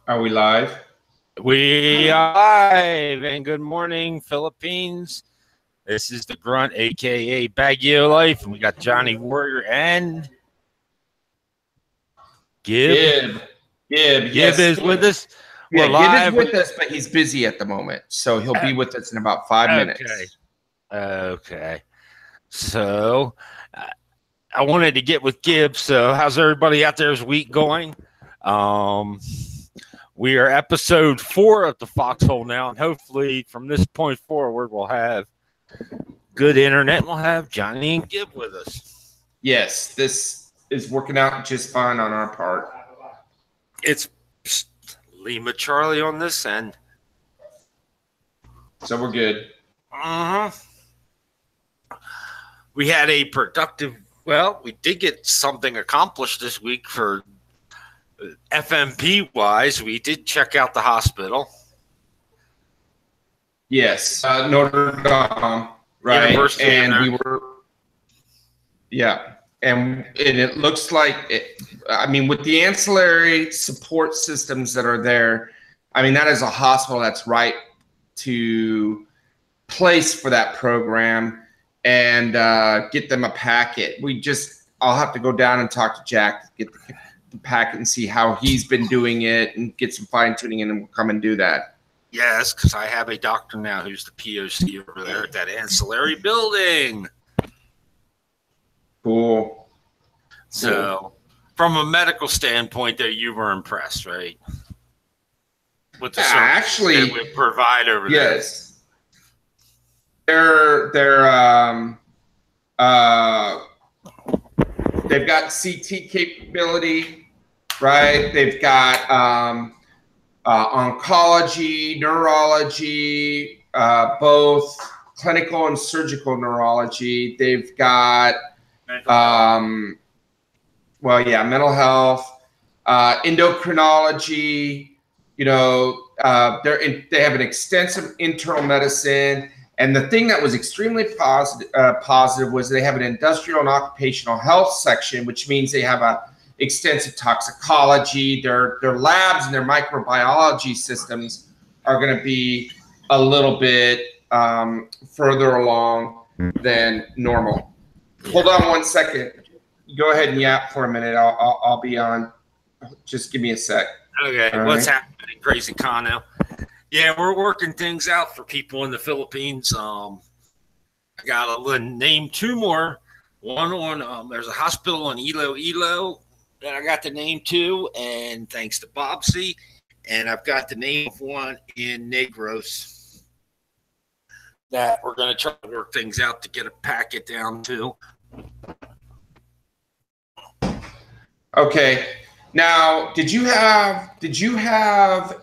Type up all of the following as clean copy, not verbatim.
Are we live? We are live, and good morning, Philippines. This is the Grunt, a.k.a. Baguio Life, and we got Johnny Warrior and Gib. Gib is with us. Yeah, We're live. Gib is with us, but he's busy at the moment, so he'll be with us in about 5 minutes. Okay. So I wanted to get with Gib. So how's everybody out there's week going? We are episode 4 of the Foxhole now, and hopefully from this point forward, we'll have good internet. We'll have Johnny and Gib with us. Yes, this is working out just fine on our part. It's Lima Charlie on this end. So we're good. We had a productive, we did get something accomplished this week for FMP wise. We did check out the hospital. Yes, Notre Dame, right? University, and we were, and it looks like, with the ancillary support systems that are there, that is a hospital that's right to place for that program and get them a packet. I'll have to go down and talk to Jack to get the packet and see how he's been doing it and get some fine tuning in, and we'll come and do that. Yes, because I have a doctor now who's the POC over there at that ancillary building. Cool. So, from a medical standpoint, though, you were impressed, right? With the service that we provide over there. Yes. They've got CT capability, right? They've got oncology, neurology, both clinical and surgical neurology. They've got mental health, endocrinology. They have an extensive internal medicine. And the thing that was extremely positive was they have an industrial and occupational health section, which means they have a extensive toxicology. Their labs and their microbiology systems are going to be a little bit further along than normal. Hold on 1 second. Go ahead and yap for a minute. I'll be on. Just give me a sec. Okay. All What's happening in Crazy Con now? Yeah, we're working things out for people in the Philippines. I got to name 2 more. One on there's a hospital in Iloilo that I got the name to, and thanks to Bobsy. And I've got the name of one in Negros that we're going to try to work things out to get a packet down to. Okay. Now, did you have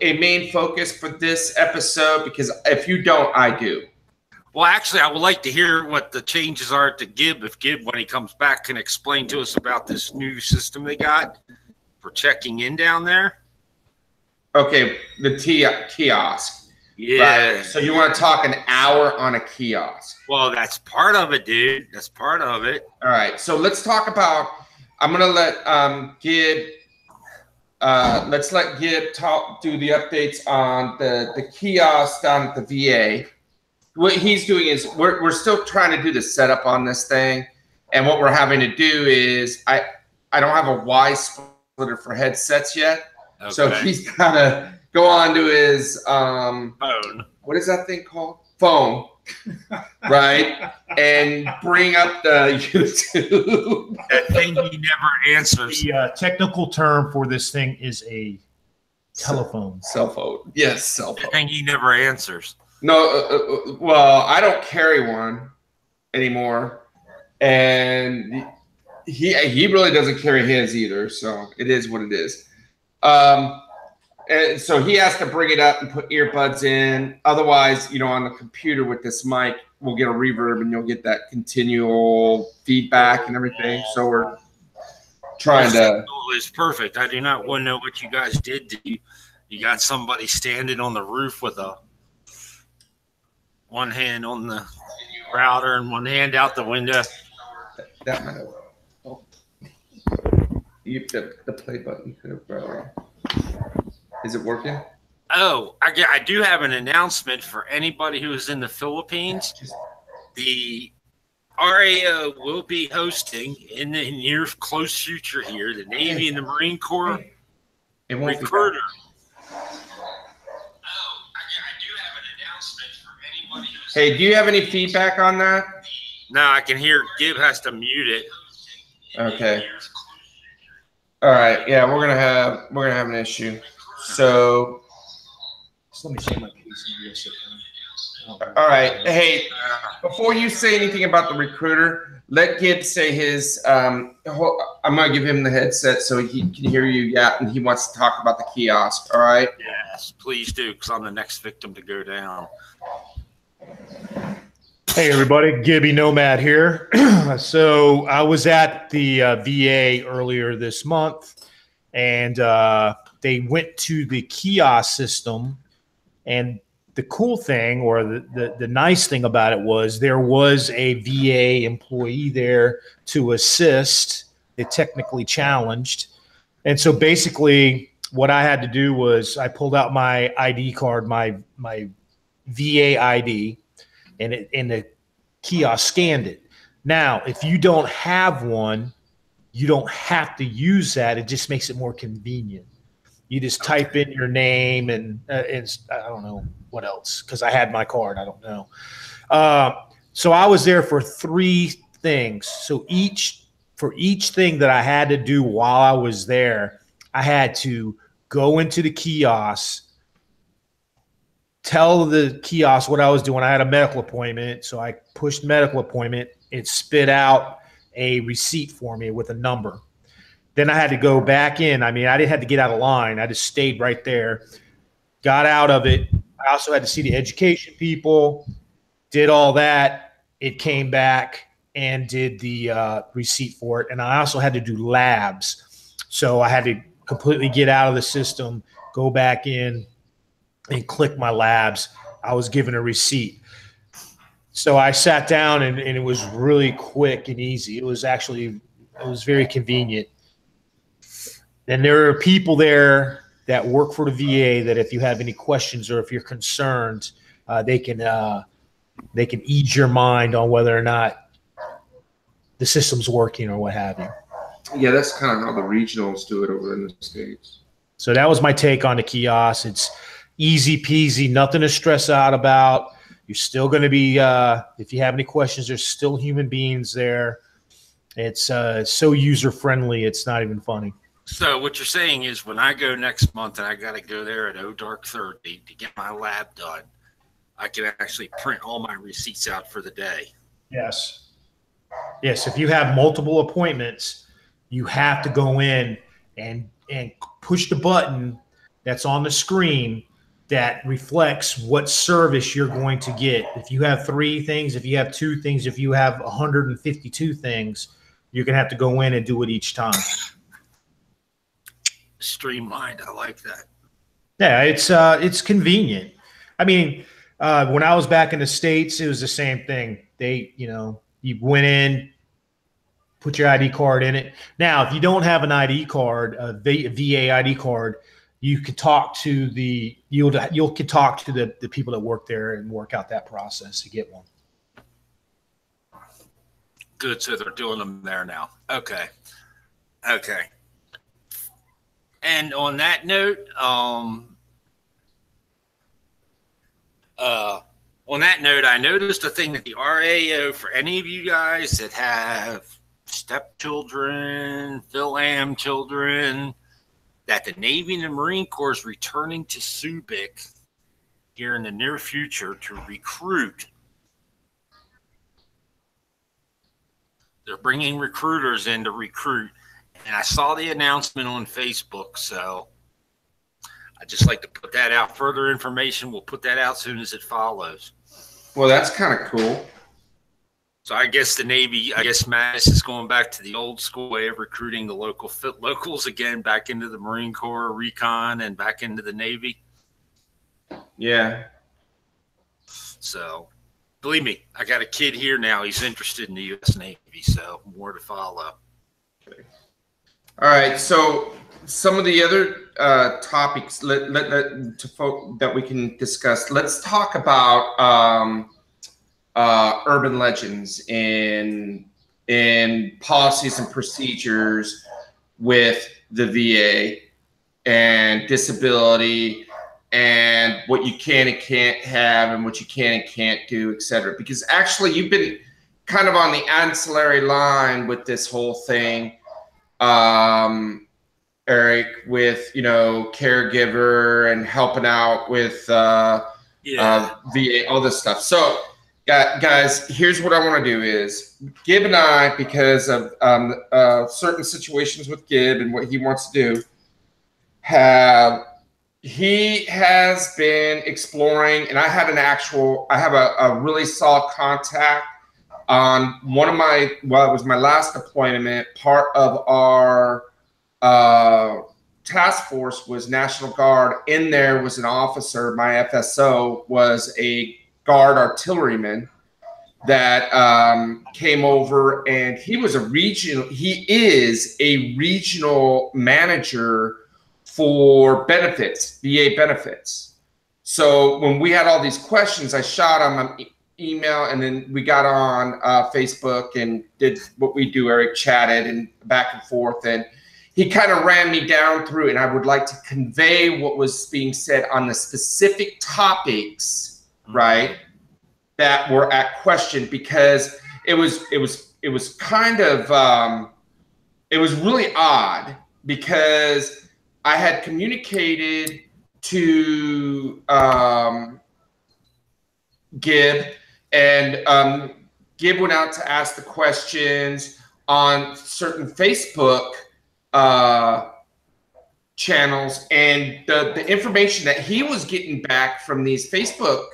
a main focus for this episode? Because if you don't, I do. Well, actually, I would like to hear what the changes are to Gib. If Gib, when he comes back, can explain to us about this new system they got for checking in down there. Okay, the kiosk. Yeah. Right. So you want to talk an hour on a kiosk? Well, that's part of it, dude. That's part of it. All right. So let's talk about. I'm gonna let Gib. Let's let Gib do the updates on the kiosk down at the VA. What he's doing is we're still trying to do the setup on this thing, and what we're having to do is I don't have a Y splitter for headsets yet, so he's gotta go on to his phone. What is that thing called? Phone. Right, and bring up the YouTube. That thing he never answers. The technical term for this thing is a telephone. Cell phone. Yes, cell phone. That thing he never answers. No, well, I don't carry one anymore, and he really doesn't carry his either. So it is what it is. And so he has to bring it up and put earbuds in. Otherwise, on the computer with this mic, we'll get a reverb and you'll get that continual feedback and everything. So we're trying to. It's perfect. I do not want to know what you guys did. You got somebody standing on the roof with one hand on the router and one hand out the window. That might have. Oh. The play button could have. Is it working? Oh, I do have an announcement for anybody who is in the Philippines. The RAO will be hosting in the near close future here, the Navy and the Marine Corps It won't recruiter. be Hey, do you have any feedback on that? No, I can hear Gib has to mute it. Okay. All right. Yeah, we're gonna have an issue. So Just let me say my piece and you'll sit down. all right. Hey, before you say anything about the recruiter, let Gib say his. I'm gonna give him the headset so he can hear you. Yeah, and he wants to talk about the kiosk. All right. Yes, please do, because I'm the next victim to go down. Hey everybody, Gibby Nomad here. So I was at the VA earlier this month, and they went to the kiosk system. And the cool thing, or the nice thing about it, was there was a VA employee there to assist the technically challenged. And so basically, what I had to do was I pulled out my ID card, my VA ID. And the kiosk scanned it. Now, if you don't have one, you don't have to use that. It just makes it more convenient. You just type in your name and I don't know what else, because I had my card. I don't know. So I was there for 3 things. So for each thing that I had to do while I was there, I had to go into the kiosk, tell the kiosk what I was doing. I had a medical appointment, so I pushed medical appointment. It spit out a receipt for me with a number. Then I had to go back in. I mean, I didn't have to get out of line. I just stayed right there, got out of it. I also had to see the education people, did all that. It came back and did the receipt for it. And I also had to do labs. So I had to completely get out of the system, go back in, and click my labs. I was given a receipt. So I sat down and it was really quick and easy. It was very convenient. And there are people there that work for the VA that if you have any questions or if you're concerned, they can ease your mind on whether or not the system's working or what have you. Yeah, that's kind of how the regionals do it over in the States. So that was my take on the kiosk. It's easy peasy, nothing to stress out about. You're still going to be, if you have any questions, there's still human beings there. It's so user-friendly, it's not even funny. So what you're saying is when I go next month and I got to go there at dark 30 to get my lab done, I can actually print all my receipts out for the day. Yes. Yes, if you have multiple appointments, you have to go in and push the button that's on the screen that reflects what service you're going to get. If you have 3 things, if you have 2 things, if you have 152 things, you're going to have to go in and do it each time. Streamlined. I like that. Yeah, it's convenient. I mean, when I was back in the States, it was the same thing. You went in, put your ID card in it. Now, if you don't have an ID card, a VA ID card, you could talk to the people that work there and work out that process to get one. Good, so they're doing them there now. Okay. And on that note, I noticed a thing that the RAO, for any of you guys that have stepchildren, Phil-Am children, that the Navy and the Marine Corps is returning to Subic here in the near future to recruit. They're bringing recruiters in to recruit. And I saw the announcement on Facebook, so I'd just like to put that out. Further information, we'll put that out as soon as it follows. Well, that's kind of cool. So I guess the Navy, Mattis is going back to the old school way of recruiting the locals again, back into the Marine Corps, recon, and back into the Navy. Yeah. So, believe me, I got a kid here now. He's interested in the U.S. Navy, so more to follow. Okay. All right. So some of the other topics that we can discuss. Let's talk about urban legends in policies and procedures with the VA and disability and what you can and can't have and what you can and can't do, et cetera. Because actually you've been kind of on the ancillary line with this whole thing, Eric, with, caregiver and helping out with VA, all this stuff. So guys, here's what I want to do is Gib and I, because of certain situations with Gib and what he wants to do, he has been exploring, and I have a really solid contact on one of it was my last deployment. Part of our task force was National Guard. In there was an officer, my FSO was a Guard artilleryman that came over, and he is a regional manager for benefits, VA benefits. So when we had all these questions, I shot him an email, and then we got on Facebook and did what we do, Eric, chatted and back and forth, and he kind of ran me down through, and I would like to convey what was being said on the specific topics, right, that were at question, because it was kind of it was really odd, because I had communicated to Gib, and Gib went out to ask the questions on certain Facebook channels, and the information that he was getting back from these Facebook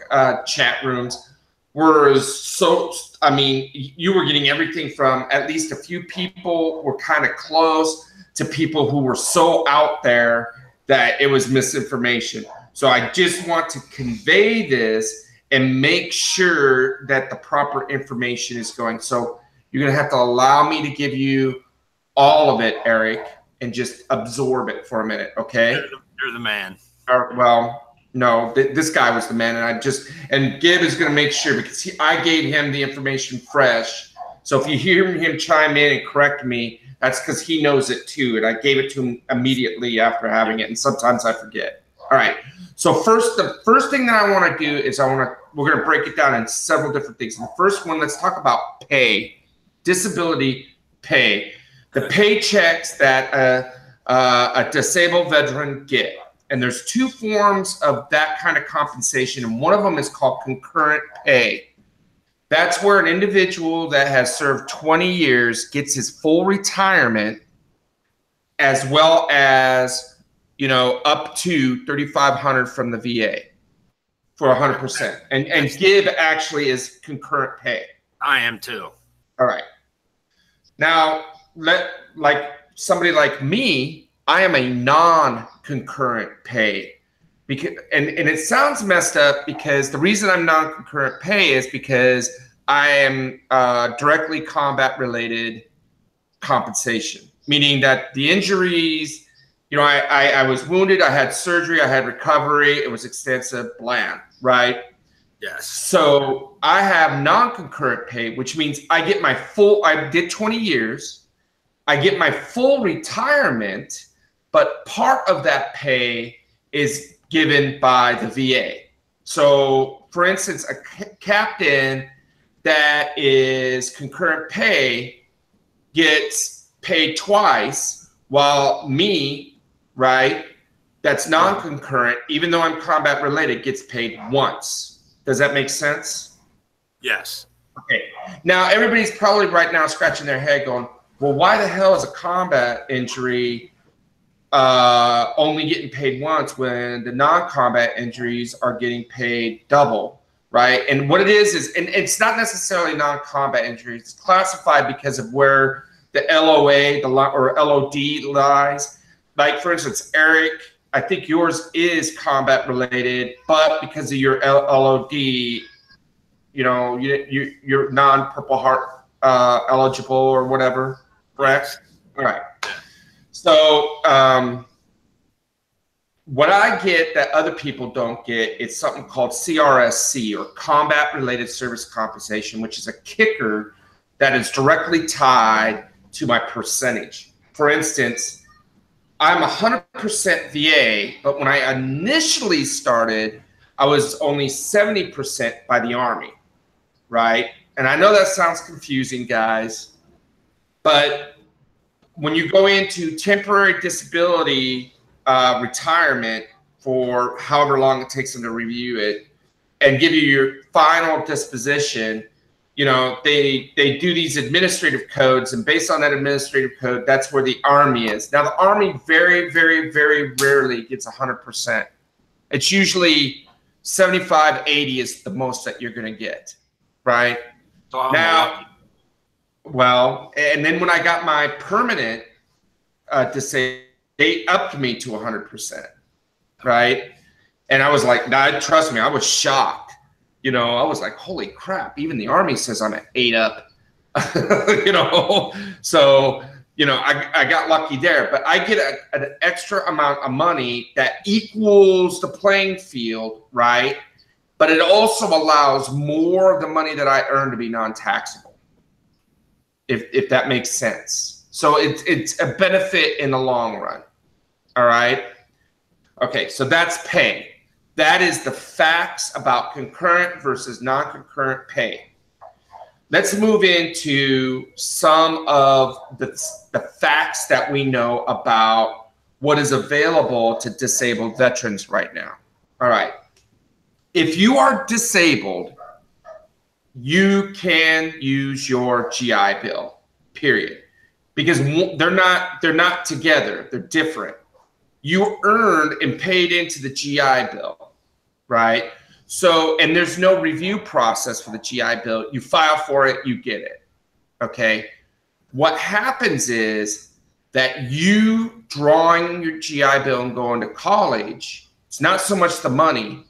chat rooms was so, you were getting everything from at least a few people were kind of close to people who were so out there that it was misinformation. So I just want to convey this and make sure that the proper information is going. So you're going to have to allow me to give you all of it, Eric, and just absorb it for a minute, okay? You're the man. Well, no, this guy was the man, and Gib is going to make sure, because I gave him the information fresh. So if you hear him chime in and correct me, that's because he knows it too, and I gave it to him immediately after having it, and sometimes I forget. All right. So the first thing that I want to do is we're going to break it down in several different things. And the first one, let's talk about pay, disability pay, the paychecks that a disabled veteran get. And there's two forms of that kind of compensation, and one of them is called concurrent pay. That's where an individual that has served 20 years gets his full retirement, as well as, up to $3,500 from the VA for 100%. And Gib actually is concurrent pay. I am too. All right. Now, like somebody like me, I am a non-concurrent pay. Because, and it sounds messed up, because the reason I'm non-concurrent pay is because I am directly combat-related compensation, meaning that the injuries, I was wounded, I had surgery, I had recovery, it was extensive, bland, right? Yes. So I have non-concurrent pay, which means I get I did 20 years, I get my full retirement, but part of that pay is given by the VA. So, for instance, a captain that is concurrent pay gets paid twice, while me, right, that's non-concurrent, even though I'm combat related, gets paid once. Does that make sense? Yes. Okay. Now, everybody's probably right now scratching their head going, well, why the hell is a combat injury only getting paid once when the non-combat injuries are getting paid double, right? And what it is, and it's not necessarily non-combat injuries. It's classified because of where the LOA or LOD lies. Like, for instance, Eric, I think yours is combat related, but because of your LOD, you're non-Purple Heart eligible or whatever, correct? All right. So what I get that other people don't get is something called CRSC, or Combat Related Service Compensation, which is a kicker that is directly tied to my percentage. For instance, I'm 100% VA, but when I initially started, I was only 70% by the Army, right? And I know that sounds confusing, guys, but when you go into temporary disability retirement for however long it takes them to review it and give you your final disposition, you know, they do these administrative codes, and based on that administrative code, that's where the Army is. Now, the Army very, very, very rarely gets 100%. It's usually 75, 80 is the most that you're going to get, right? So Now, well, and then when I got my permanent disability, they upped me to 100%, right? And I was like, nah, trust me, I was shocked. You know, I was like, holy crap, even the Army says I'm at 8 up, you know? So, you know, I got lucky there, but I get an extra amount of money that equals the playing field, right? But it also allows more of the money that I earn to be non-taxable, if that makes sense. So it's a benefit in the long run. All right. Okay, so that's pay. That is the facts about concurrent versus non-concurrent pay. Let's move into some of the facts that we know about what is available to disabled veterans right now. All right. If you are disabled, you can use your GI Bill, period. Because they're not together, they're different. You earned and paid into the GI Bill, right? So, and there's no review process for the GI Bill. You file for it, you get it, okay? What happens is that you drawing your GI Bill and going to college, it's not so much the money,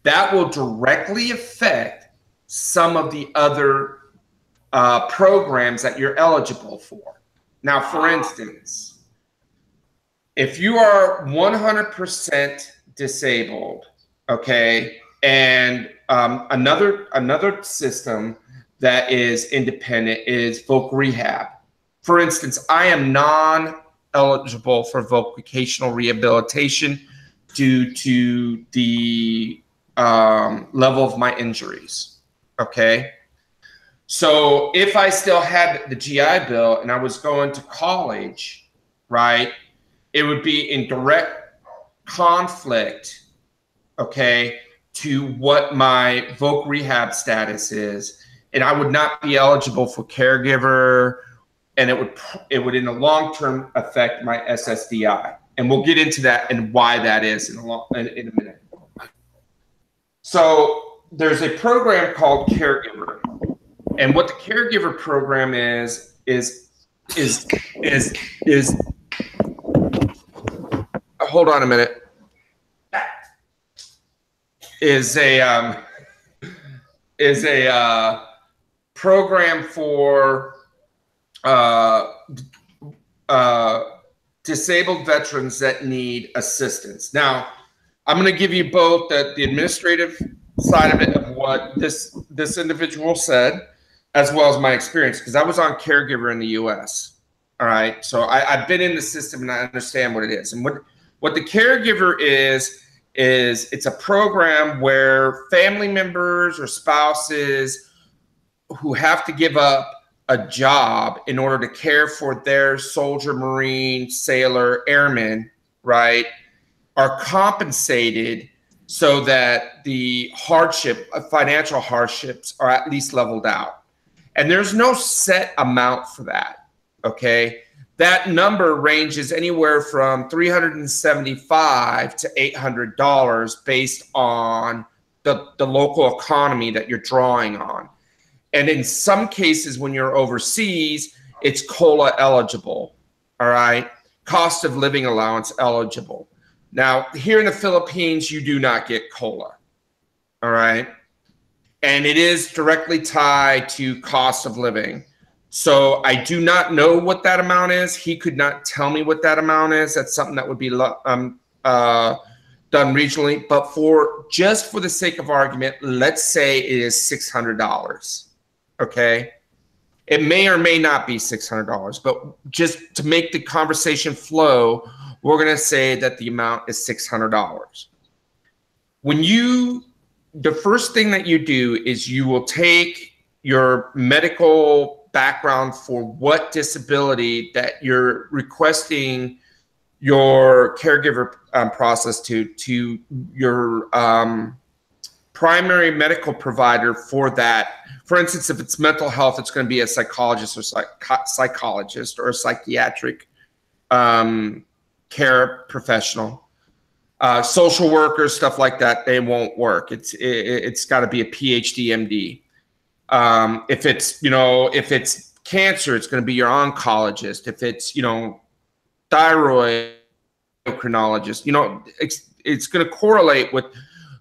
that will directly affect some of the other programs that you're eligible for. Now, for instance, if you are 100% disabled, okay, and another system that is independent is voc rehab. For instance, I am non-eligible for vocational rehabilitation due to the level of my injuries, okay? So if I still had the GI Bill and I was going to college, right, it would be in direct conflict, okay, to what my voc rehab status is, and I would not be eligible for caregiver, and it would in the long term affect my SSDI, and we'll get into that and why that is in a minute. So there's a program called Caregiver, and what the Caregiver program is hold on a minute. Is a program for disabled veterans that need assistance. Now, I'm going to give you both the administrative side of it, of what this individual said, as well as my experience, because I was on Caregiver in the U.S. All right, so I've been in the system and I understand what it is. And what the Caregiver is it's a program where family members or spouses who have to give up a job in order to care for their soldier, Marine, sailor, airman, right, are compensated so that the financial hardships are at least leveled out. And there's no set amount for that, okay? That number ranges anywhere from $375 to $800 based on the local economy that you're drawing on. And in some cases, when you're overseas, it's COLA eligible, all right? Cost of living allowance eligible. Now, here in the Philippines, you do not get COLA, all right? And it is directly tied to cost of living. So I do not know what that amount is. He could not tell me what that amount is. That's something that would be done regionally. But just for the sake of argument, let's say it is $600. Okay. It may or may not be $600, but just to make the conversation flow, we're going to say that the amount is $600. The first thing that you do is you will take your medical background for what disability that you're requesting your caregiver process to your primary medical provider for that. For instance, if it's mental health, it's going to be a psychologist or psychologist or a psychiatric care professional. Social workers, stuff like that, they won't work. It's got to be a PhD, MD. If it's cancer, it's going to be your oncologist. If it's, thyroid endocrinologist, it's going to correlate with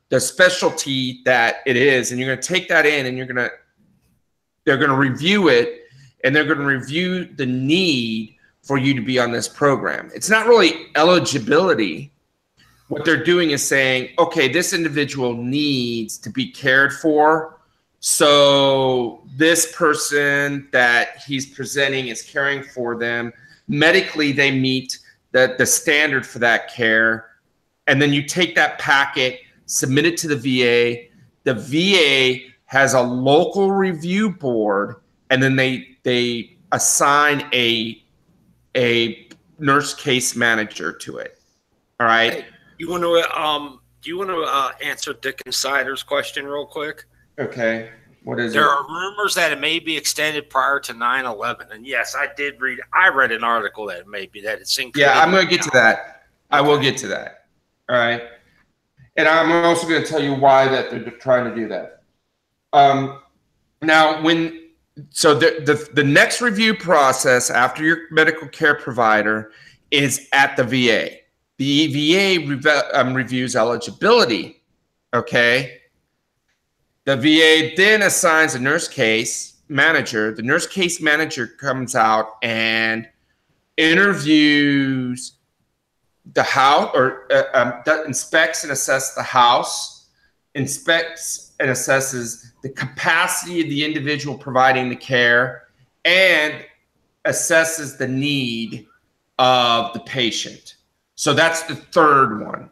the specialty that it is. And you're going to take that in and they're going to review it, and they're going to review the need for you to be on this program. It's not really eligibility. What they're doing is saying, okay, this individual needs to be cared for. So this person that he's presenting is caring for them. Medically, they meet the standard for that care. And then you take that packet, submit it to the VA. The VA has a local review board, and then they assign a nurse case manager to it. All right. Hey, do you want to answer Dick Insider's question real quick? Okay. What is it? There are rumors that it may be extended prior to 9/11, and yes, I read an article that it's included. Yeah, I'm going to get to that. I will get to that. All right. And I'm also going to tell you why that they're trying to do that. Now, the next review process after your medical care provider is at the VA. The VA reviews eligibility. Okay. The VA then assigns a nurse case manager. The nurse case manager comes out and interviews the house, or inspects and assesses the house, inspects and assesses the capacity of the individual providing the care, and assesses the need of the patient. So that's the third one.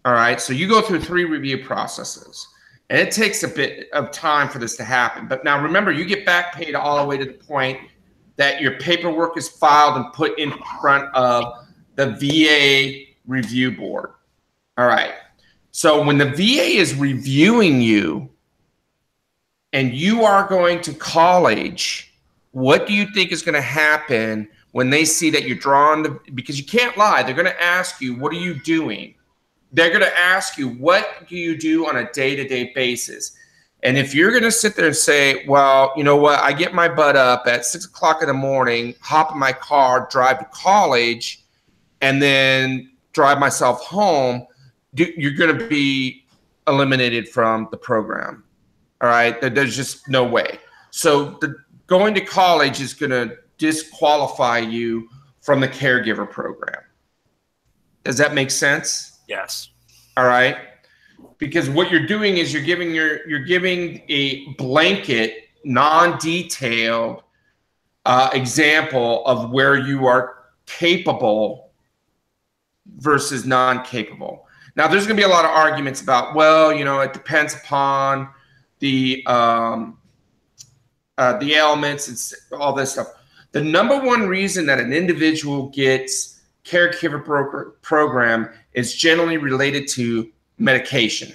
All right. So you go through 3 review processes, and it takes a bit of time for this to happen. But now remember, you get back paid all the way to the point that your paperwork is filed and put in front of the VA review board. All right. So when the VA is reviewing you and you are going to college, what do you think is going to happen when they see that you're drawn because you can't lie. They're going to ask you, what are you doing? They're going to ask you, what do you do on a day-to-day basis? And if you're going to sit there and say, well, you know what, I get my butt up at 6 o'clock in the morning, hop in my car, drive to college, and then drive myself home, you're going to be eliminated from the program. All right. There's just no way. So going to college is going to disqualify you from the caregiver program. Does that make sense? Yes. All right. Because what you're doing is you're giving a blanket, non-detailed example of where you are capable versus non-capable. Now, there's going to be a lot of arguments about, well, you know, it depends upon the ailments and all this stuff. The number one reason that an individual gets caregiver program is generally related to medication,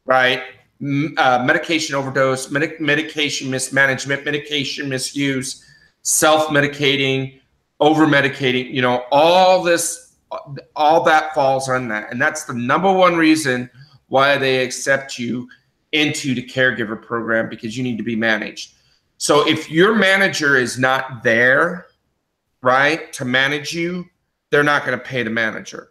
right? Medication overdose, medication mismanagement, medication misuse, self-medicating, over-medicating, you know, all that falls on that. And that's the number one reason why they accept you into the caregiver program, because you need to be managed. So if your manager is not there, right, to manage you, they're not going to pay the manager.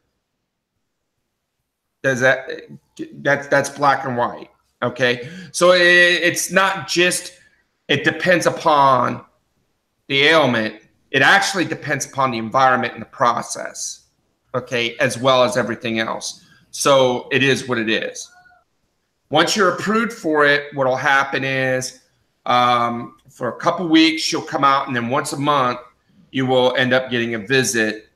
That's black and white. Okay. So it's not just, it depends upon the ailment, it actually depends upon the environment and the process, okay, as well as everything else. So it is what it is. Once you're approved for it, what will happen is for a couple weeks, you'll come out, and then once a month, you will end up getting a visit,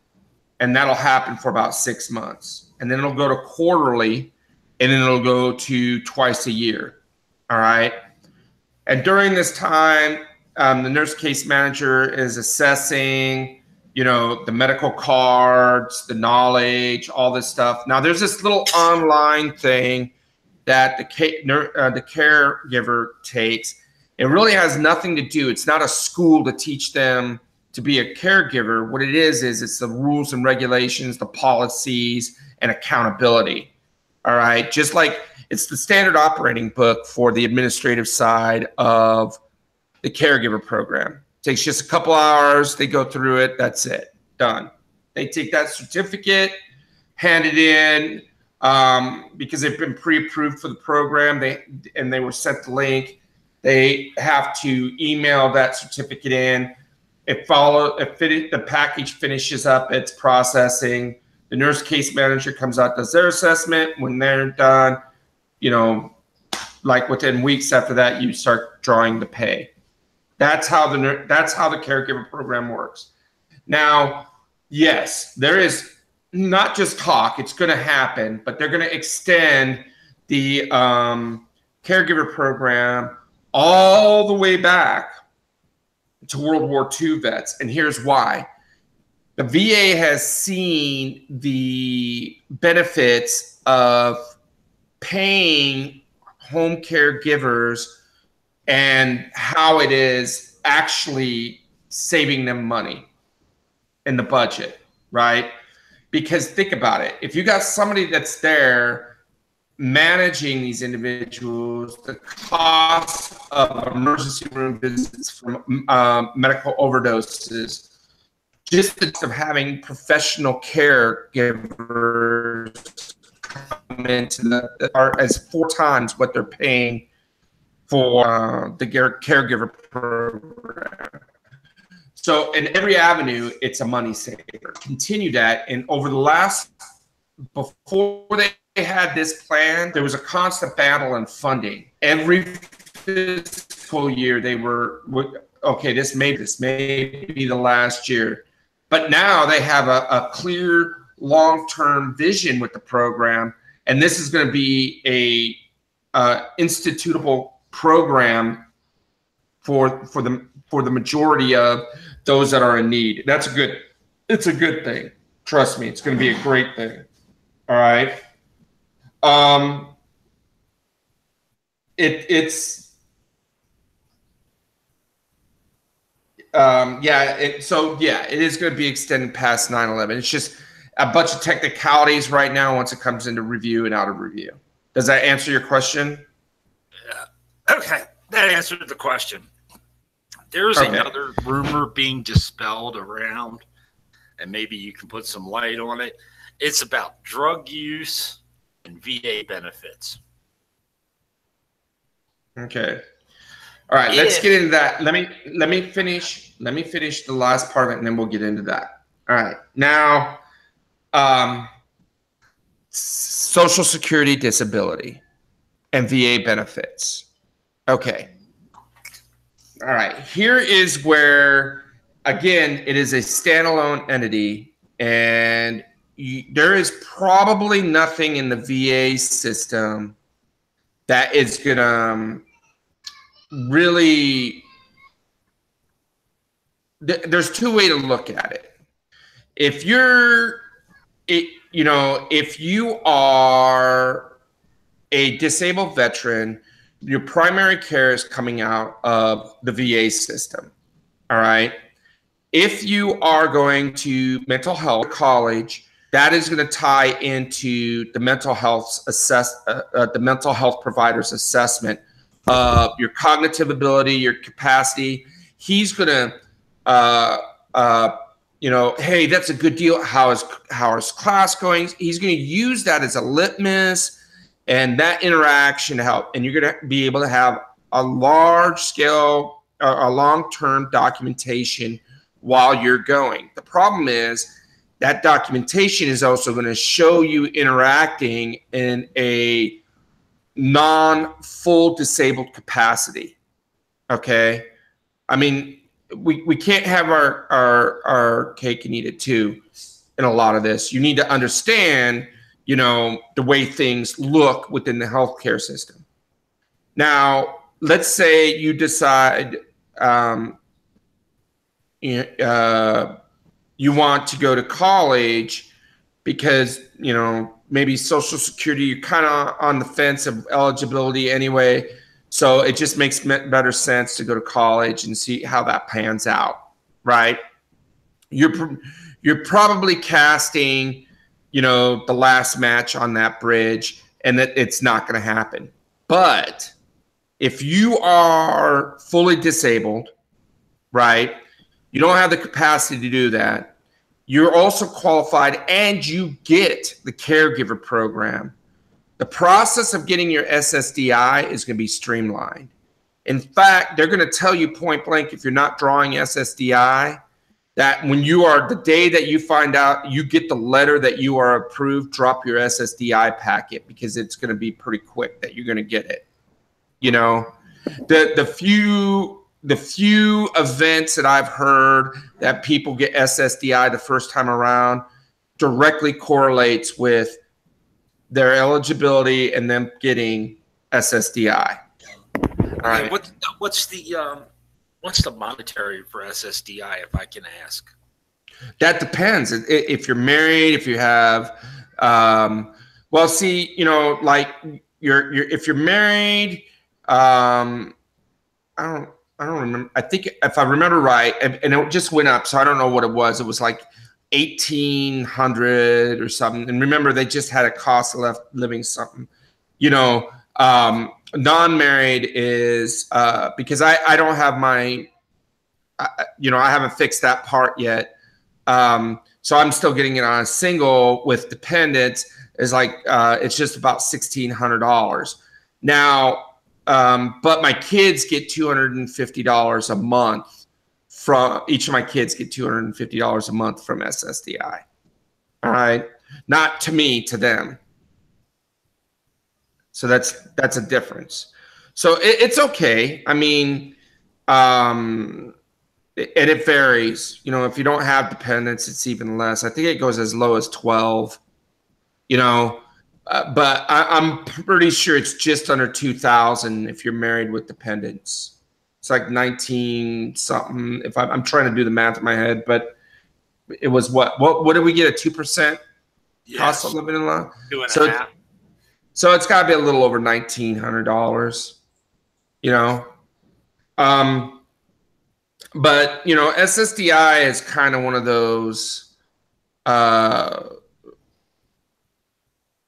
and that'll happen for about 6 months. And then it'll go to quarterly, and then it'll go to twice a year, all right? And during this time, the nurse case manager is assessing, you know, the medical cards, the knowledge, all this stuff. Now, there's this little online thing that the caregiver takes. It really has nothing to do. It's not a school to teach them to be a caregiver. What it is it's the rules and regulations, the policies, and accountability. All right. Just like it's the standard operating book for the administrative side of the caregiver program. It takes just a couple hours. They go through it. That's it. Done. They take that certificate, hand it in, because they've been pre-approved for the program. They were sent the link. They have to email that certificate in. The package finishes up its processing. The nurse case manager comes out, does their assessment. When they're done, you know, like within weeks after that, you start drawing the pay. That's how the caregiver program works. Now, yes, there is not just talk. It's going to happen, but they're going to extend the caregiver program all the way back to World War II vets. And here's why. The VA has seen the benefits of paying home caregivers and how it is actually saving them money in the budget, right? Because think about it. If you got somebody that's there managing these individuals, the cost of emergency room visits from medical overdoses, just of having professional caregivers come into are as 4 times what they're paying for the caregiver program. So in every avenue, it's a money saver. Continue that, and over the last, before they had this plan, there was a constant battle in funding. Every fiscal year, they were, okay, this may be the last year. But now they have a clear long-term vision with the program, and this is going to be a institutable program for the majority of those that are in need. It's a good thing. Trust me, it's going to be a great thing. All right. It is going to be extended past 9/11. It's just a bunch of technicalities right now once it comes into review and out of review. Does that answer your question? Yeah. Okay, that answered the question. There's another rumor being dispelled around, and maybe you can put some light on it. It's about drug use and VA benefits. Okay. All right, let's get into that. Let me finish the last part of it, and then we'll get into that. All right. Now, Social Security disability and VA benefits. Okay. All right. Here is where, again, it is a standalone entity, and there is probably nothing in the VA system that is going to really, there's 2 ways to look at it. If you are a disabled veteran, your primary care is coming out of the VA system. All right. If you are going to mental health college, that is going to tie into the mental health the mental health provider's assessment of your cognitive ability, your capacity. He's going to, hey, that's a good deal. How is class going? He's going to use that as a litmus and that interaction to help. And you're going to be able to have a large scale a long-term documentation while you're going. The problem is that documentation is also going to show you interacting in a non-full disabled capacity. Okay. I mean, we can't have our cake and eat it too in a lot of this. You need to understand, you know, the way things look within the healthcare system. Now, let's say you decide you want to go to college because, you know, maybe Social Security, you're kind of on the fence of eligibility anyway. So it just makes better sense to go to college and see how that pans out, right? You're probably casting, you know, the last match on that bridge, and that it's not going to happen. But if you are fully disabled, right, you don't have the capacity to do that, you're also qualified and you get the caregiver program. The process of getting your SSDI is going to be streamlined. In fact, they're going to tell you point blank, if you're not drawing SSDI, that when you are, the day that you find out, you get the letter that you are approved, drop your SSDI packet, because it's going to be pretty quick that you're going to get it. You know, the few events that I've heard that people get SSDI the first time around directly correlates with their eligibility and them getting SSDI. All right. What's the monetary for SSDI, if I can ask? That depends. If you're married, if you have, well, see, you know, like if you're married, I don't remember. I think if I remember right, and it just went up, so I don't know what it was. It was like 1,800 or something. And remember, they just had a cost of living something. You know, non-married is because I don't have my, you know, I haven't fixed that part yet. So I'm still getting it on a single. With dependents is like it's just about $1,600 now. But my kids get $250 a month. From each of my kids get $250 a month from SSDI. All right, not to me, to them. So that's a difference. So it's okay. I mean, and it varies. You know, if you don't have dependents, it's even less. I think it goes as low as 12. You know, but I'm pretty sure it's just under 2,000 if you're married with dependents. It's like 19 something. If I'm trying to do the math in my head, but it was what did we get, a 2% cost of living in law? 2.5. So it's got to be a little over $1,900. You know, but you know, SSDI is kind of one of those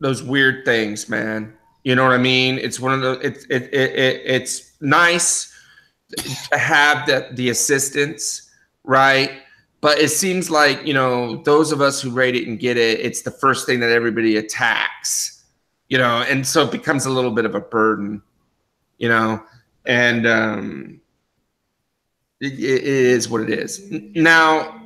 weird things, man. You know what I mean? It's one of the it's nice to have the assistance, right? But it seems like, you know, those of us who rate it and get it, it's the first thing that everybody attacks, you know, and so it becomes a little bit of a burden, you know, and it is what it is. Now,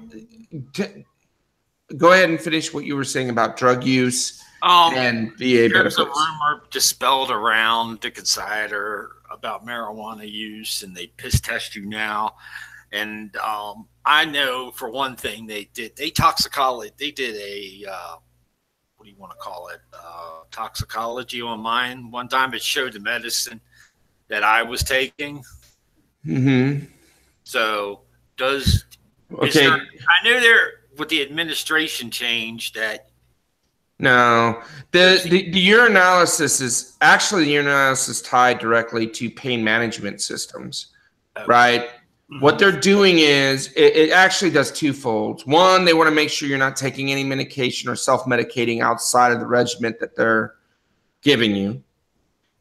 go ahead and finish what you were saying about drug use and VA benefits. There's a rumor dispelled around Dick and Cider about marijuana use, and they piss test you now. And I know for one thing, they did a what do you want to call it, toxicology on mine one time. It showed the medicine that I was taking. Mm-hmm. So I knew there with the administration change that. No, the urinalysis is actually, the urinalysis tied directly to pain management systems, right? Mm-hmm. What they're doing is it actually does twofold. One, they want to make sure you're not taking any medication or self-medicating outside of the regimen that they're giving you,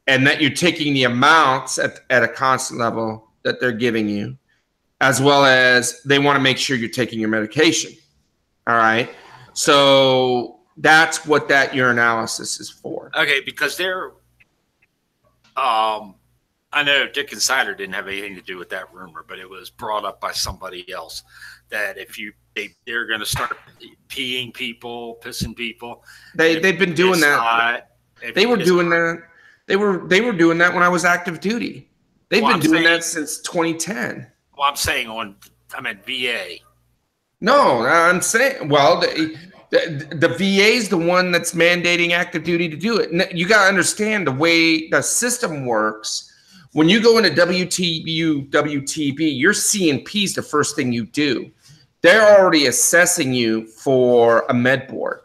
and that you're taking the amounts at a constant level that they're giving you, as well as they want to make sure you're taking your medication. All right, so that's what that urinalysis is for. Okay, because they're, I know Dick Insider didn't have anything to do with that rumor, but it was brought up by somebody else that if they're going to start peeing people, pissing people. They've been doing that. They were doing that. They were doing that when I was active duty. They've been doing that since 2010. Well, I'm at VA. No, I'm saying, well, the VA is the one that's mandating active duty to do it. You got to understand the way the system works. When you go into WTB, your C&P is the first thing you do. They're already assessing you for a med board.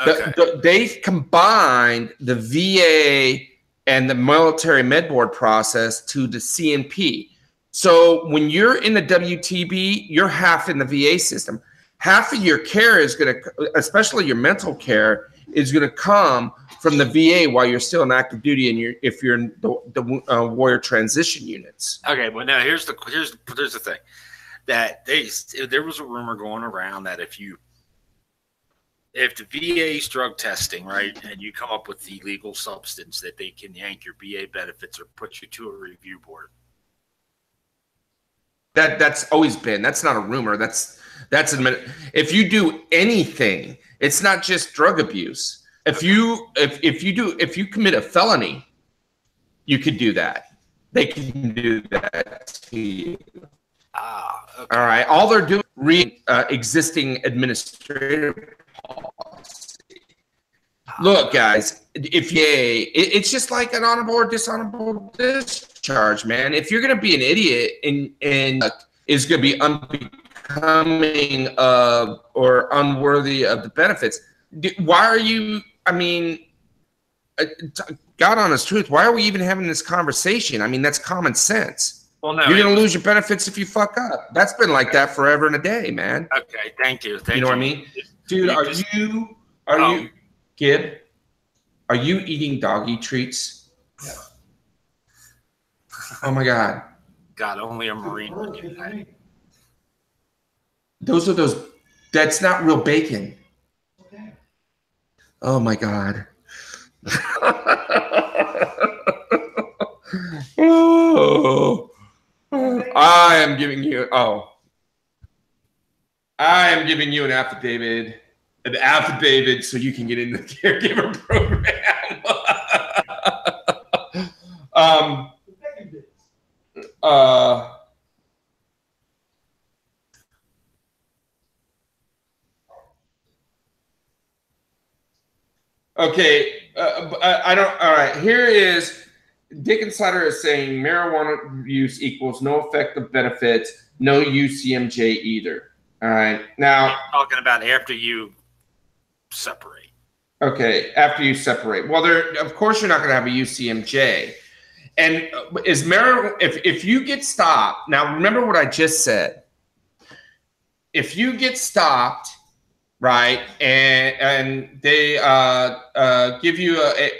Okay. They've combined the VA and the military med board process to the C&P. So when you're in the WTB, you're half in the VA system. Half of your care is going to, especially your mental care, is going to come from the VA while you're still in active duty, and if you're in the warrior transition units. Okay, well now here's the thing, that there was a rumor going around that if the VA's drug testing, right, and you come up with the illegal substance, that they can yank your VA benefits or put you to a review board. That's always been. That's not a rumor. That's if you do anything, it's not just drug abuse. If you commit a felony, you could do that. They can do that to you. Okay. All right. All they're doing existing administrative policy. Look, guys, it's just like an honorable or dishonorable discharge, man. If you're going to be an idiot and is going to be unbecoming of or unworthy of the benefits, why are you? I mean, God honest truth, why are we even having this conversation? I mean, that's common sense. Well, no, you're going to lose your benefits if you fuck up. That's been like that forever and a day, man. Okay, thank you. You know what I mean? Dude, are you, Gib, are you eating doggy treats? No. Oh, my God. God, only a Marine would do that. That's not real bacon. Oh, my God. Oh, I am giving you an affidavit so you can get in the caregiver program. Okay, I don't. All right, here is Dick Insider is saying marijuana use equals no effective benefits, no UCMJ either. All right, now I'm talking about after you separate. Okay, after you separate. Well, of course you're not going to have a UCMJ. And is marijuana if you get stopped? Now remember what I just said. If you get stopped, right, and they give you a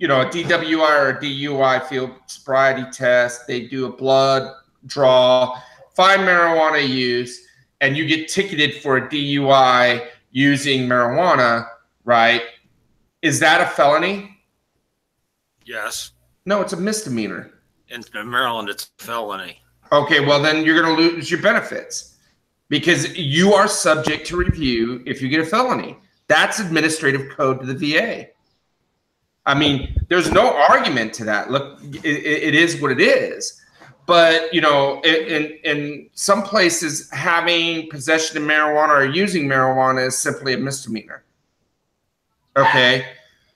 DWI or a DUI field sobriety test, they do a blood draw, find marijuana use, and you get ticketed for a DUI using marijuana, right? Is that a felony? Yes. No, it's a misdemeanor. In Maryland, it's a felony. Okay, well then you're going to lose your benefits because you are subject to review if you get a felony. That's administrative code to the VA. I mean, there's no argument to that. Look, it is what it is. But, in some places, having possession of marijuana or using marijuana is simply a misdemeanor. Okay?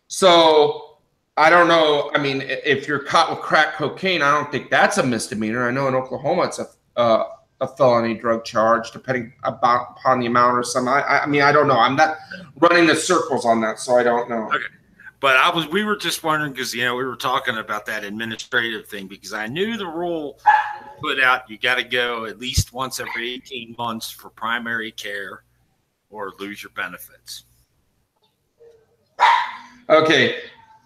So, I don't know. I mean, if you're caught with crack cocaine, I don't think that's a misdemeanor. I know in Oklahoma it's a felony drug charge, depending upon the amount or something. I mean, I don't know. I'm not running the circles on that, so I don't know. Okay. But we were just wondering because, we were talking about that administrative thing because I knew the rule put out, you got to go at least once every 18 months for primary care or lose your benefits. Okay.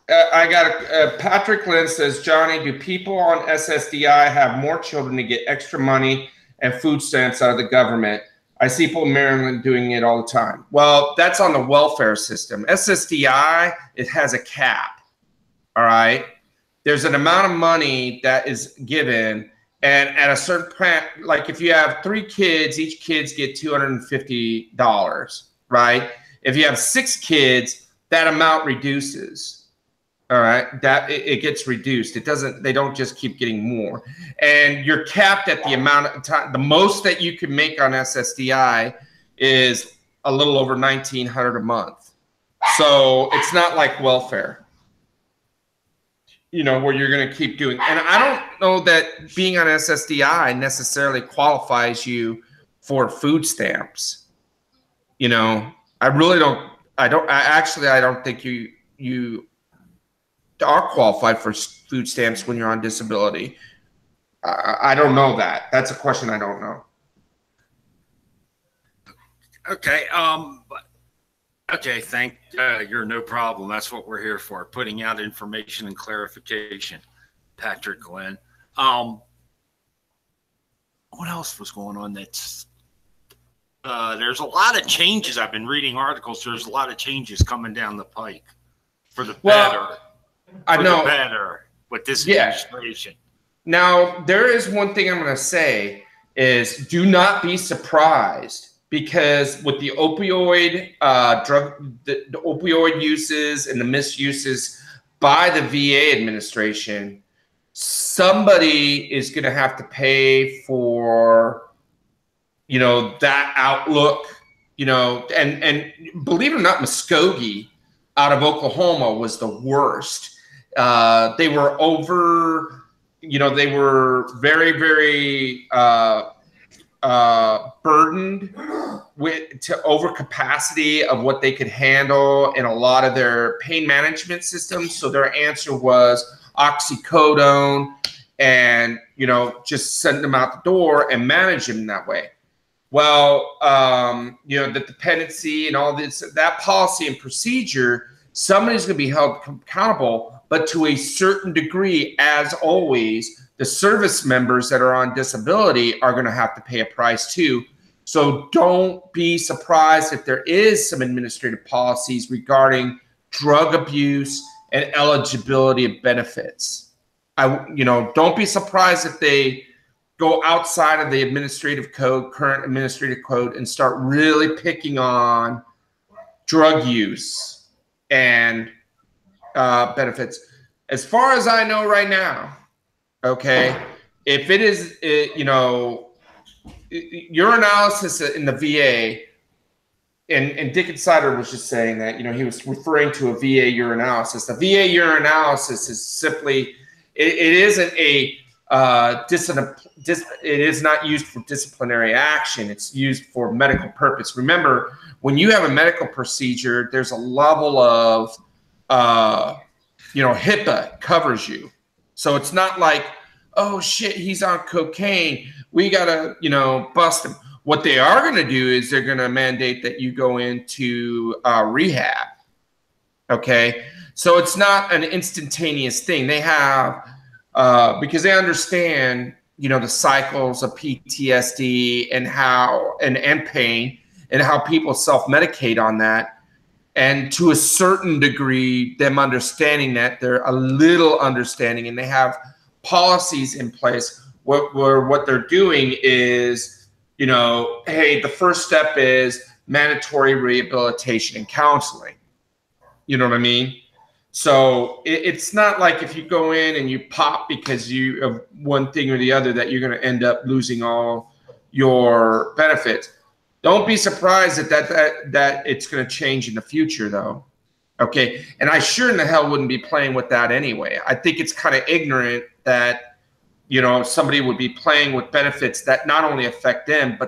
I got Patrick Lynn says, Johnny, do people on SSDI have more children to get extra money and food stamps out of the government? I see people in Maryland doing it all the time. Well, that's on the welfare system. SSDI, it has a cap. All right. there's an amount of money that is given, and at a certain point, like if you have 3 kids, each kids get $250, right? If you have 6 kids, that amount reduces. All right, that it gets reduced. It doesn't. They don't just keep getting more, and you're capped at the amount of time. The most that you can make on SSDI is a little over $1,900 a month. So it's not like welfare, you know, where you're going to keep doing. And I don't know that being on SSDI necessarily qualifies you for food stamps. You know, I really don't. I don't think you are qualified for food stamps when you're on disability. I don't know that. That's a question I don't know. Okay. Okay. You're no problem. That's what we're here for, putting out information and clarification. Patrick Glenn. What else was going on? There's a lot of changes. I've been reading articles. There's a lot of changes coming down the pike for the better. I know better with this administration. Now, there is one thing I'm going to say is do not be surprised, because with the opioid the opioid uses and the misuses by the VA administration, somebody is going to have to pay for, you know, that outlook, you know, and believe it or not, Muskogee out of Oklahoma was the worst. They were over, you know, they were very, very burdened to overcapacity of what they could handle in a lot of their pain management systems. So their answer was oxycodone and, you know, just send them out the door and manage them that way. Well, you know, the dependency and all this, that policy and procedure, somebody's going to be held accountable, but to a certain degree, as always, the service members that are on disability are going to have to pay a price too. So don't be surprised if there is some administrative policies regarding drug abuse and eligibility of benefits. You know, don't be surprised if they go outside of the administrative code, current administrative code, and start really picking on drug use and benefits. As far as I know right now, okay, if it is, you know, your analysis in the VA, and Dick Insider was just saying that, you know, he was referring to a VA urinalysis. The VA urinalysis is simply, it isn't a, it is not used for disciplinary action. It's used for medical purpose. Remember, when you have a medical procedure, there's a level of, you know, HIPAA covers you. So it's not like, oh shit, he's on cocaine, we gotta, you know, bust him. What they are going to do is they're going to mandate that you go into rehab. Okay, so it's not an instantaneous thing. They have because they understand, you know, the cycles of PTSD and how and pain and how people self-medicate on that. And to a certain degree, them understanding that, they're a little understanding, and they have policies in place where what they're doing is, you know, hey, the first step is mandatory rehabilitation and counseling. You know what I mean? So it's not like if you go in and you pop because you of one thing or the other that you're going to end up losing all your benefits. Don't be surprised that it's going to change in the future, though. Okay, and I sure in the hell wouldn't be playing with that anyway. I think it's kind of ignorant that, you know, somebody would be playing with benefits that not only affect them,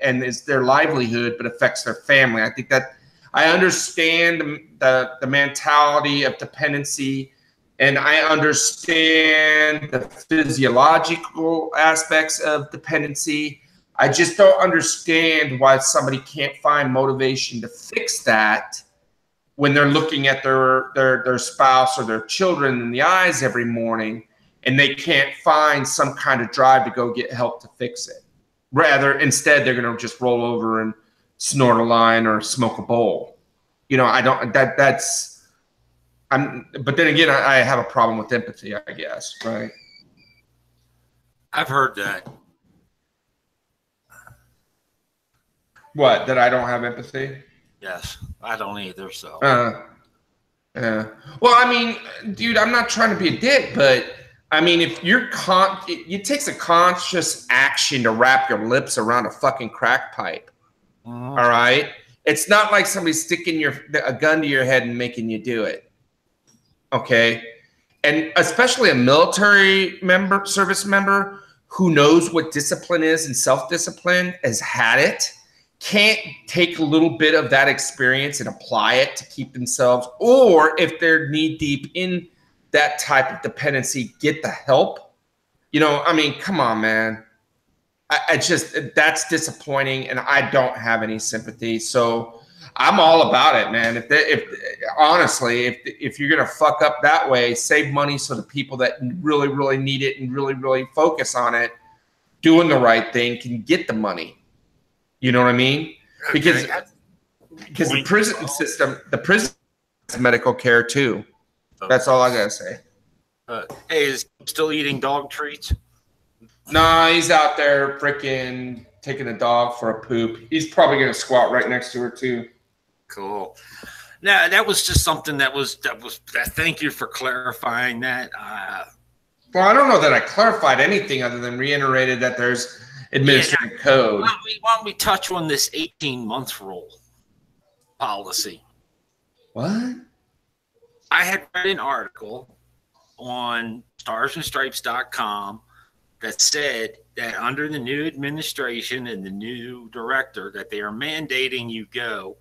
and is their livelihood, but affects their family. I think that I understand the mentality of dependency, and I understand the physiological aspects of dependency. I just don't understand why somebody can't find motivation to fix that when they're looking at their spouse or their children in the eyes every morning, and they can't find some kind of drive to go get help to fix it. Rather, instead, they're going to just roll over and snort a line or smoke a bowl. You know, I But then again, I have a problem with empathy, I guess, right? I've heard that. What, that I don't have empathy? Yes, I don't either. So. Yeah. Well, I mean, dude, I'm not trying to be a dick, but I mean, if you're it takes a conscious action to wrap your lips around a fucking crack pipe. Mm-hmm. All right. It's not like somebody sticking a gun to your head and making you do it. Okay. And especially a military service member who knows what discipline is and self-discipline, has had it, can't take a little bit of that experience and apply it to keep themselves, or if they're knee deep in that type of dependency, get the help. You know, I mean, come on, man. I just, that's disappointing, and I don't have any sympathy. So I'm all about it, man. If you're gonna fuck up that way, save money so the people that really, really need it and really, really focus on it, doing the right thing, can get the money. You know what I mean? Because the prison system is medical care too. That's all I gotta say. Hey, is he still eating dog treats? Nah, he's out there freaking taking a dog for a poop. He's probably gonna squat right next to her too. Cool. Now that was just something that was. Thank you for clarifying that. Well, I don't know that I clarified anything other than reiterated that there's administrative code. Why don't we touch on this 18-month rule policy? What? I had read an article on starsandstripes.com that said that under the new administration and the new director that they are mandating you go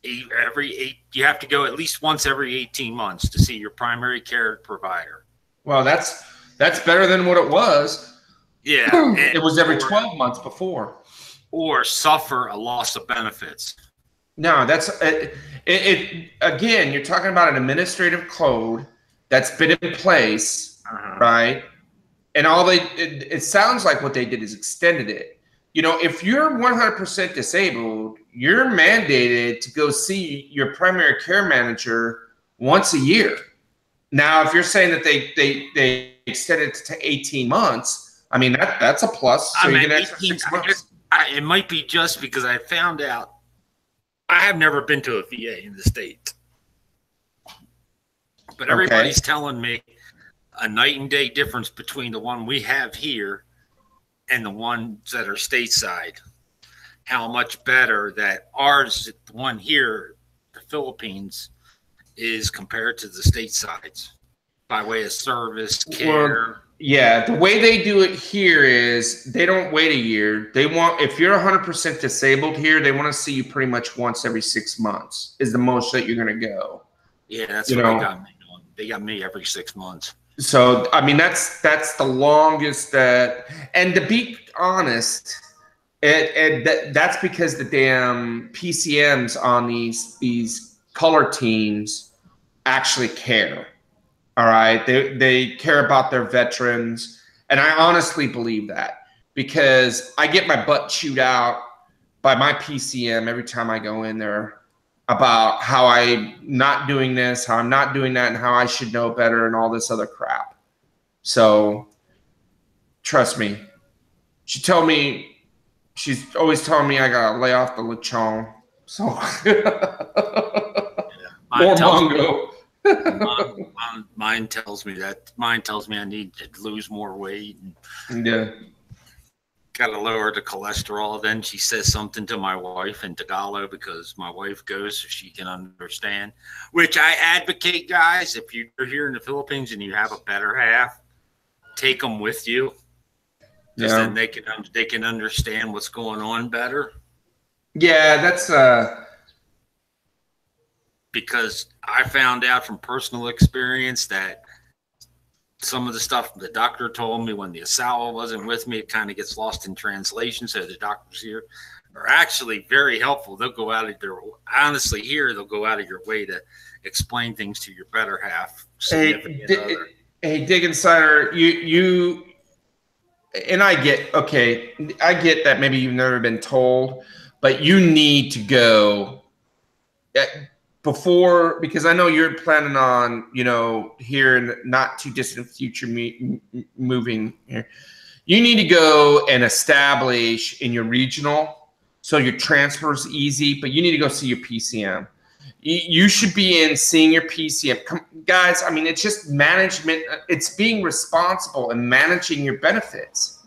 you have to go at least once every 18 months to see your primary care provider. Well, that's better than what it was. Yeah. It was every 12 months before. Or suffer a loss of benefits. No, that's again, you're talking about an administrative code that's been in place, right? And it sounds like what they did is extended it. You know, if you're 100% disabled, you're mandated to go see your primary care manager once a year. Now, if you're saying that they extended it to 18 months, I mean, that's a plus. So you get an extra 6 months. It might be just because I found out I have never been to a VA in the States. But everybody's telling me a night and day difference between the one we have here and the ones that are stateside. How much better that ours, the one here, the Philippines, is compared to the statesides by way of service, care. Well, yeah, the way they do it here is they don't wait a year. They want, if you're 100% disabled here, they want to see you pretty much once every 6 months is the most that you're going to go. Yeah, that's what they got me doing. They got me every 6 months. So, I mean, that's the longest that, and to be honest, that's because the damn PCMs on these color teams actually care. All right. They care about their veterans. And I honestly believe that because I get my butt chewed out by my PCM every time I go in there about how I'm not doing this, how I'm not doing that, and how I should know better and all this other crap. So trust me. She's always telling me I got to lay off the lechon. So more Mongo. Mine tells me that. Mine tells me I need to lose more weight. Yeah. Got to lower the cholesterol. Then she says something to my wife in Tagalog because my wife goes so she can understand, which I advocate, guys. If you're here in the Philippines and you have a better half, take them with you. Just then they can understand what's going on better. Yeah, that's because I found out from personal experience that some of the stuff the doctor told me when the Asawa wasn't with me, it kind of gets lost in translation. So the doctors here are actually very helpful. They'll go out of their, honestly, here they'll go out of your way to explain things to your better half. Hey, Dig Insider, you and I get that maybe you've never been told, but you need to go. before, because I know you're planning on, here in not too distant future, moving here, you need to go and establish in your regional so your transfer is easy, but you need to go see your PCM. You should be in seeing your PCM. Guys, I mean, it's just management. It's being responsible and managing your benefits.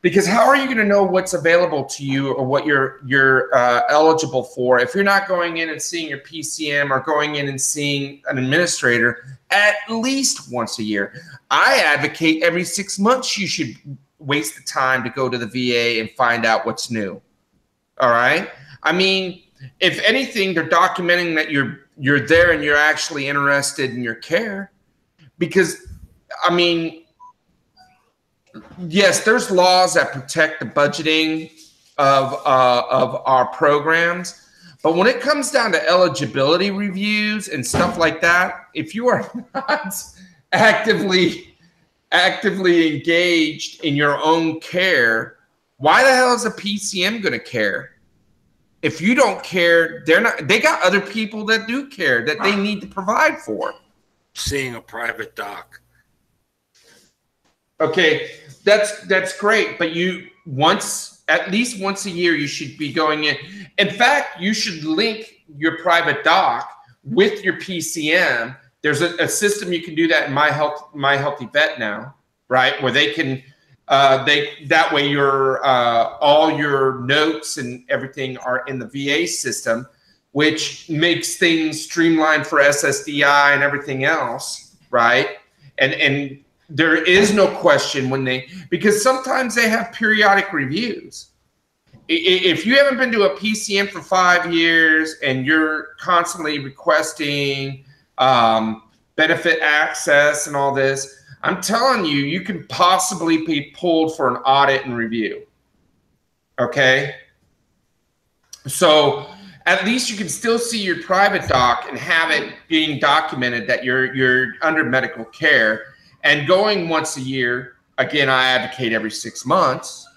Because how are you going to know what's available to you or what you're eligible for if you're not going in and seeing your PCM or going in and seeing an administrator at least once a year? I advocate every 6 months you should waste the time to go to the VA and find out what's new. All right? I mean, if anything, they're documenting that you're there and you're actually interested in your care. Because, I mean, yes, there's laws that protect the budgeting of our programs, but when it comes down to eligibility reviews and stuff like that, if you are not actively engaged in your own care, why the hell is a PCM going to care? If you don't care, they got other people that do care that they need to provide for. Seeing a private doc. Okay, that's great, but at least once a year you should be going in. In fact, you should link your private doc with your PCM. There's a system you can do that in My Healthy Vet now, right? Where they can that way your all your notes and everything are in the VA system, which makes things streamlined for SSDI and everything else, right? And there is no question because sometimes they have periodic reviews. If you haven't been to a PCM for 5 years and you're constantly requesting benefit access and all this, I'm telling you, you can possibly be pulled for an audit and review. Okay? So at least you can still see your private doc and have it being documented that you're under medical care. And going once a year, again, I advocate every 6 months.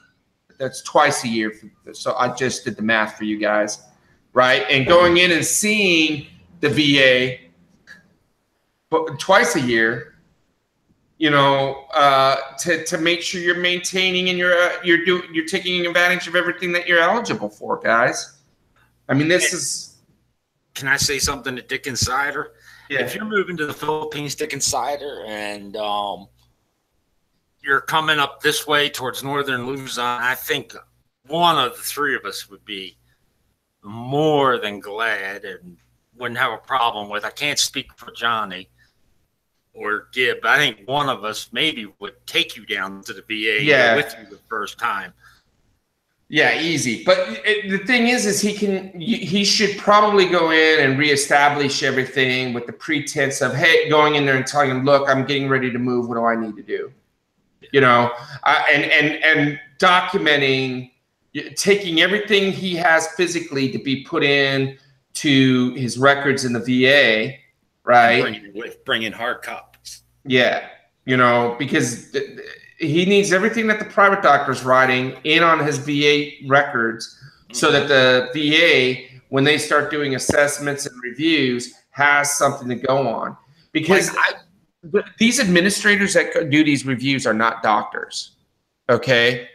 That's twice a year. So I just did the math for you guys, right? And going in and seeing the VA twice a year, to make sure you're maintaining and you're taking advantage of everything that you're eligible for, guys. I mean, this is. Can I say something to Dick Insider? Yeah. If you're moving to the Philippines, Dick Insider, and you're coming up this way towards northern Luzon, I think one of the three of us would be more than glad and wouldn't have a problem with. I can't speak for Johnny or Gib, but I think one of us maybe would take you down to the VA with you the first time. Yeah, easy. But the thing is he should probably go in and reestablish everything with the pretense of, hey, going in there and telling him, look, I'm getting ready to move. What do I need to do? And documenting, taking everything he has physically to be put in to his records in the VA, right? Bring in hard copies. Yeah, because he needs everything that the private doctor's writing in on his VA records so that the VA, when they start doing assessments and reviews, has something to go on. Because these administrators that do these reviews are not doctors, okay?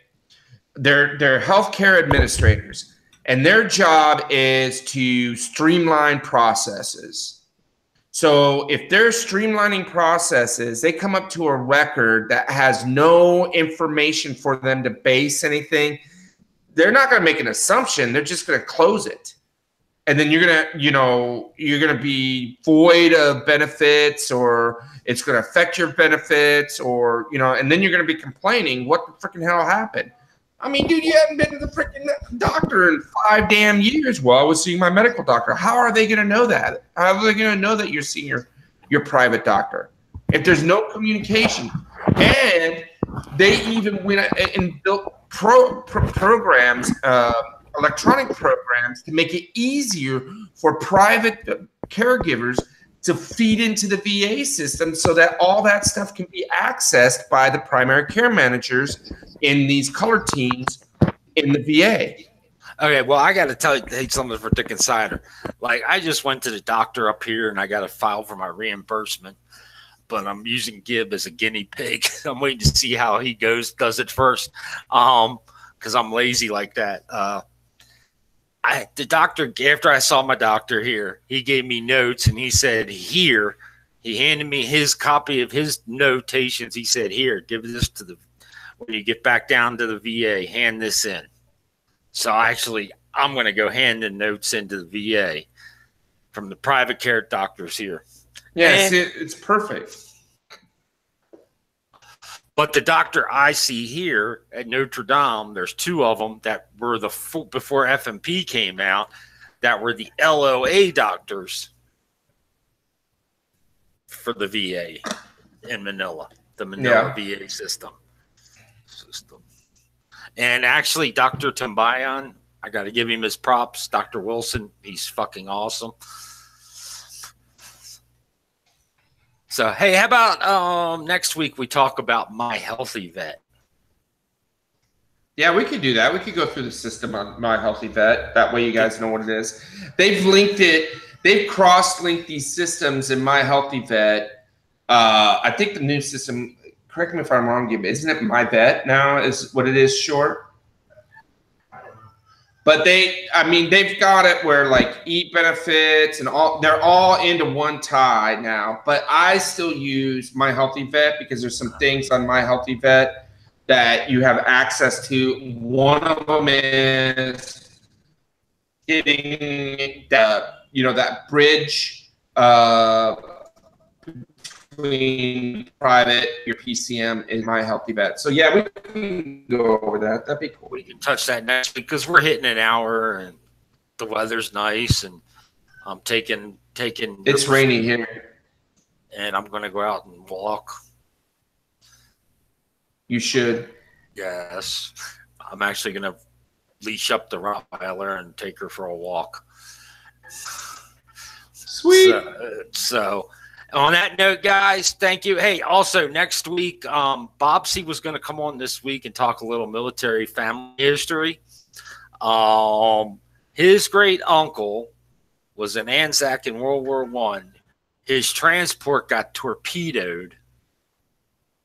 They're healthcare administrators, and their job is to streamline processes. So if they're streamlining processes, they come up to a record that has no information for them to base anything. They're not going to make an assumption. They're just going to close it. And then you're going to be void of benefits, or it's going to affect your benefits, or, and then you're going to be complaining, what the freaking hell happened? I mean, dude, you haven't been to the freaking doctor in 5 damn years. Well, I was seeing my medical doctor. How are they going to know that? How are they going to know that you're seeing your private doctor if there's no communication? And they even went and built programs, electronic programs, to make it easier for private caregivers to feed into the VA system so that all that stuff can be accessed by the primary care managers in these color teams in the VA. Okay, well, I got to tell you something for Dick Insider. Like, I just went to the doctor up here and I got a file for my reimbursement, but I'm using Gib as a guinea pig. I'm waiting to see how he does it first, because I'm lazy like that. The doctor, after I saw my doctor here, he gave me notes and he said, here, he handed me his copy of his notations. He said, here, give this to when you get back down to the VA, hand this in. So actually, I'm going to go hand the notes into the VA from the private care doctors here. Yes, it's perfect. But the doctor I see here at Notre Dame, there's two of them that were before FMP came out, that were the LOA doctors for the VA in Manila, the Manila VA system. And actually, Dr. Tambayan, I got to give him his props. Dr. Wilson, he's fucking awesome. So, hey, how about next week we talk about My Healthy Vet? Yeah, we could do that. We could go through the system on My Healthy Vet. That way you guys know what it is. They've linked it. They've cross-linked these systems in My Healthy Vet. I think the new system, correct me if I'm wrong, Gib, isn't it My Vet now is what it is short? But they've got it where like Eat benefits and they're all into one tie now. But I still use My Healthy Vet because there's some things on My Healthy Vet that you have access to. One of them is getting that bridge between private, your PCM, and My Healthy Vet. So yeah, we can go over that. That'd be cool. We can touch that next week because we're hitting an hour and the weather's nice and I'm taking. It's raining here, and I'm going to go out and walk. You should. Yes, I'm actually going to leash up the Rottweiler and take her for a walk. Sweet. So on that note, guys, thank you. Hey, also next week, Bobsy was going to come on this week and talk a little military family history. His great uncle was an Anzac in World War I. His transport got torpedoed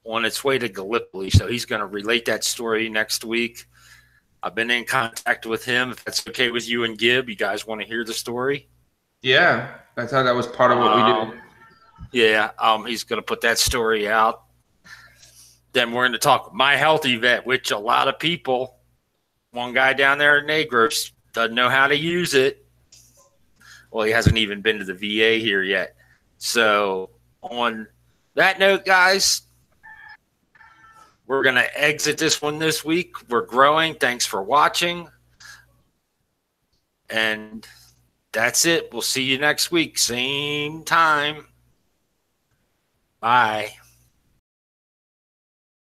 on its way to Gallipoli, so he's going to relate that story next week. I've been in contact with him. If that's okay with you and Gib, you guys want to hear the story? Yeah, I thought that was part of what we do. Yeah, he's going to put that story out. Then we're going to talk My Healthy Vet, which a lot of people, one guy down there at Negros doesn't know how to use it. Well, he hasn't even been to the VA here yet. So on that note, guys, we're going to exit this one this week. We're growing. Thanks for watching. And that's it. We'll see you next week. Same time. Bye.